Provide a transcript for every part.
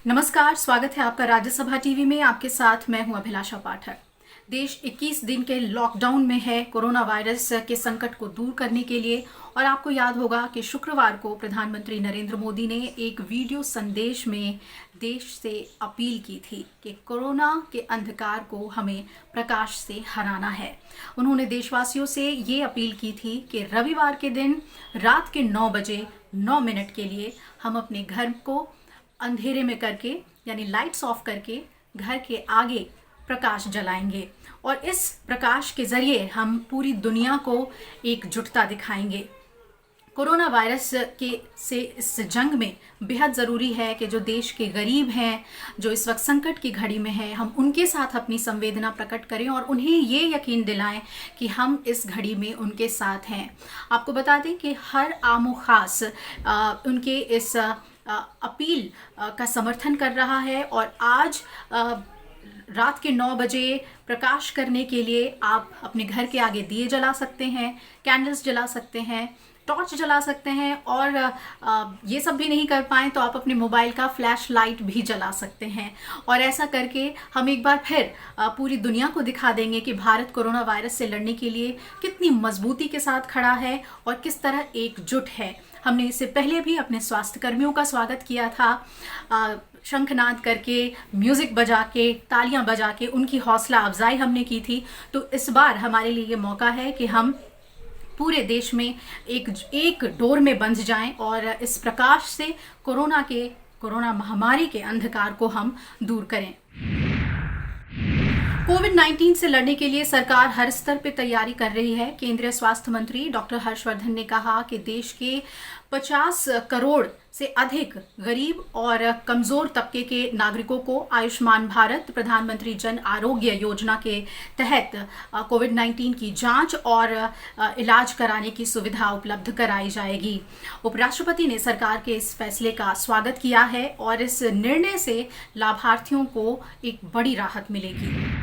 नमस्कार, स्वागत है आपका राज्यसभा टीवी में। आपके साथ मैं हूं अभिलाषा पाठक। देश 21 दिन के लॉकडाउन में है कोरोना वायरस के संकट को दूर करने के लिए। और आपको याद होगा कि शुक्रवार को प्रधानमंत्री नरेंद्र मोदी ने एक वीडियो संदेश में देश से अपील की थी कि कोरोना के अंधकार को हमें प्रकाश से हराना है। उन्होंने देशवासियों से ये अपील की थी कि रविवार के दिन रात के 9 बजे 9 मिनट के लिए हम अपने घर को अंधेरे में करके यानी लाइट्स ऑफ करके घर के आगे प्रकाश जलाएंगे और इस प्रकाश के जरिए हम पूरी दुनिया को एकजुटता दिखाएंगे। कोरोना वायरस से इस जंग में बेहद ज़रूरी है कि जो देश के गरीब हैं, जो इस वक्त संकट की घड़ी में हैं, हम उनके साथ अपनी संवेदना प्रकट करें और उन्हें ये यकीन दिलाएं कि हम इस घड़ी में उनके साथ हैं। आपको बता दें कि हर आम व ख़ास उनके इस अपील का समर्थन कर रहा है और आज रात के 9 बजे प्रकाश करने के लिए आप अपने घर के आगे दिए जला सकते हैं, कैंडल्स जला सकते हैं, टॉर्च जला सकते हैं और ये सब भी नहीं कर पाएँ तो आप अपने मोबाइल का फ्लैश लाइट भी जला सकते हैं। और ऐसा करके हम एक बार फिर पूरी दुनिया को दिखा देंगे कि भारत कोरोना वायरस से लड़ने के लिए कितनी मजबूती के साथ खड़ा है और किस तरह एकजुट है। हमने इससे पहले भी अपने स्वास्थ्य कर्मियों का स्वागत किया था, शंखनाद करके, म्यूज़िक बजा के, तालियां बजा के उनकी हौसला अफजाई हमने की थी। तो इस बार हमारे लिए ये मौका है कि हम पूरे देश में एक डोर में बंध जाएं और इस प्रकाश से कोरोना महामारी के अंधकार को हम दूर करें। कोविड-19 से लड़ने के लिए सरकार हर स्तर पर तैयारी कर रही है। केंद्रीय स्वास्थ्य मंत्री डॉक्टर हर्षवर्धन ने कहा कि देश के 50 करोड़ से अधिक गरीब और कमजोर तबके के नागरिकों को आयुष्मान भारत प्रधानमंत्री जन आरोग्य योजना के तहत कोविड-19 की जांच और इलाज कराने की सुविधा उपलब्ध कराई जाएगी। उपराष्ट्रपति ने सरकार के इस फैसले का स्वागत किया है और इस निर्णय से लाभार्थियों को एक बड़ी राहत मिलेगी।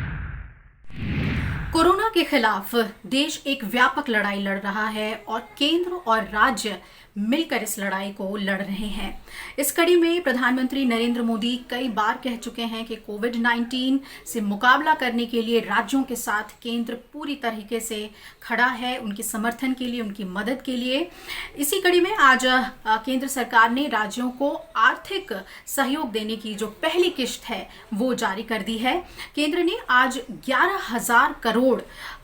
कोरोना के खिलाफ देश एक व्यापक लड़ाई लड़ रहा है और केंद्र और राज्य मिलकर इस लड़ाई को लड़ रहे हैं। इस कड़ी में प्रधानमंत्री नरेंद्र मोदी कई बार कह चुके हैं कि कोविड-19 से मुकाबला करने के लिए राज्यों के साथ केंद्र पूरी तरीके से खड़ा है, उनके समर्थन के लिए, उनकी मदद के लिए। इसी कड़ी में आज केंद्र सरकार ने राज्यों को आर्थिक सहयोग देने की जो पहली किश्त है वो जारी कर दी है। केंद्र ने आज 11,000 करोड़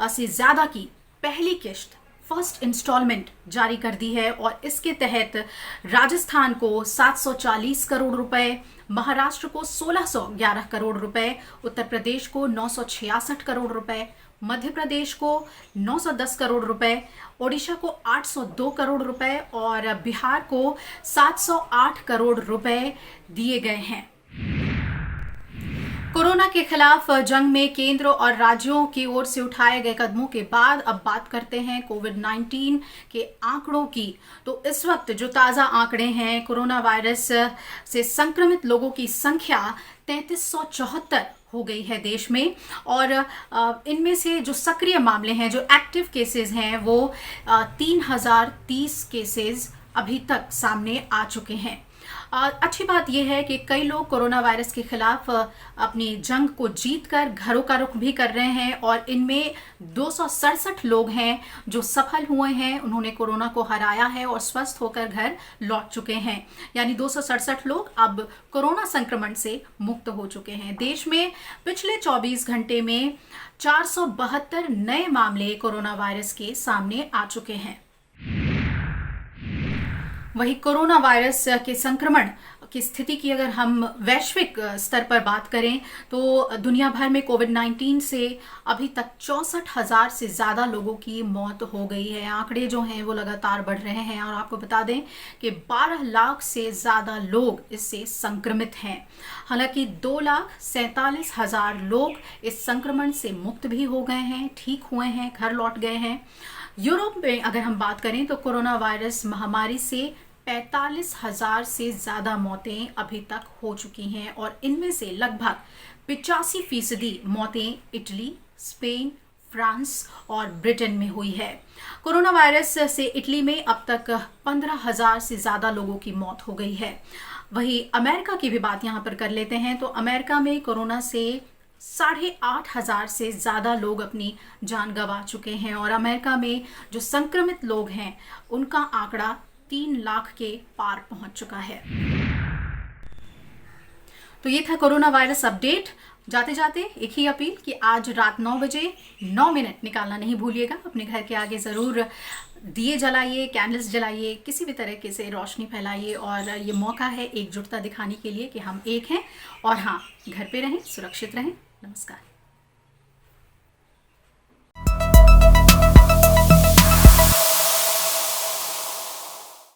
से ज्यादा की पहली किश्त, फर्स्ट इंस्टॉलमेंट जारी कर दी है और इसके तहत राजस्थान को 740 करोड़ रुपए, महाराष्ट्र को 1611 करोड़ रुपए, उत्तर प्रदेश को 966 करोड़ रुपए, मध्य प्रदेश को 910 करोड़ रुपए, ओडिशा को 802 करोड़ रुपए और बिहार को 708 करोड़ रुपए दिए गए हैं। कोरोना के खिलाफ जंग में केंद्र और राज्यों की ओर से उठाए गए कदमों के बाद अब बात करते हैं कोविड-19 के आंकड़ों की। तो इस वक्त जो ताज़ा आंकड़े हैं, कोरोना वायरस से संक्रमित लोगों की संख्या 3374 हो गई है देश में और इनमें से जो सक्रिय मामले हैं, जो एक्टिव केसेस हैं, वो 3030 केसेस अभी तक सामने आ चुके हैं। अच्छी बात यह है कि कई लोग कोरोना वायरस के खिलाफ अपनी जंग को जीतकर घरों का रुख भी कर रहे हैं और इनमें 267 लोग हैं जो सफल हुए हैं, उन्होंने कोरोना को हराया है और स्वस्थ होकर घर लौट चुके हैं। यानी 267 लोग अब कोरोना संक्रमण से मुक्त हो चुके हैं। देश में पिछले 24 घंटे में 472 नए मामले कोरोना वायरस के सामने आ चुके हैं। वही कोरोना वायरस के संक्रमण की स्थिति की अगर हम वैश्विक स्तर पर बात करें तो दुनिया भर में कोविड-19 से अभी तक 64,000 से ज़्यादा लोगों की मौत हो गई है। आंकड़े जो हैं वो लगातार बढ़ रहे हैं और आपको बता दें कि 12 लाख से ज़्यादा लोग इससे संक्रमित हैं। हालांकि 2,47,000 लोग इस संक्रमण से मुक्त भी हो गए हैं, ठीक हुए हैं, घर लौट गए हैं। यूरोप में अगर हम बात करें तो कोरोना वायरस महामारी से 45,000 से ज़्यादा मौतें अभी तक हो चुकी हैं और इनमें से लगभग 85% मौतें इटली, स्पेन, फ्रांस और ब्रिटेन में हुई है। कोरोना वायरस से इटली में अब तक 15,000 से ज़्यादा लोगों की मौत हो गई है। वही अमेरिका की भी बात यहाँ पर कर लेते हैं। तो अमेरिका में कोरोना से 8,500 से ज़्यादा लोग अपनी जान गंवा चुके हैं और अमेरिका में जो संक्रमित लोग हैं उनका आंकड़ा 3 लाख के पार पहुंच चुका है। तो ये था कोरोना वायरस अपडेट। जाते जाते एक ही अपील कि आज रात 9 बजे 9 मिनट निकालना नहीं भूलिएगा। अपने घर के आगे ज़रूर दिए जलाइए, कैंडल्स जलाइए, किसी भी तरीके से रोशनी फैलाइए और ये मौका है एकजुटता दिखाने के लिए कि हम एक हैं। और हाँ, घर पे रहें, सुरक्षित रहें। नमस्कार।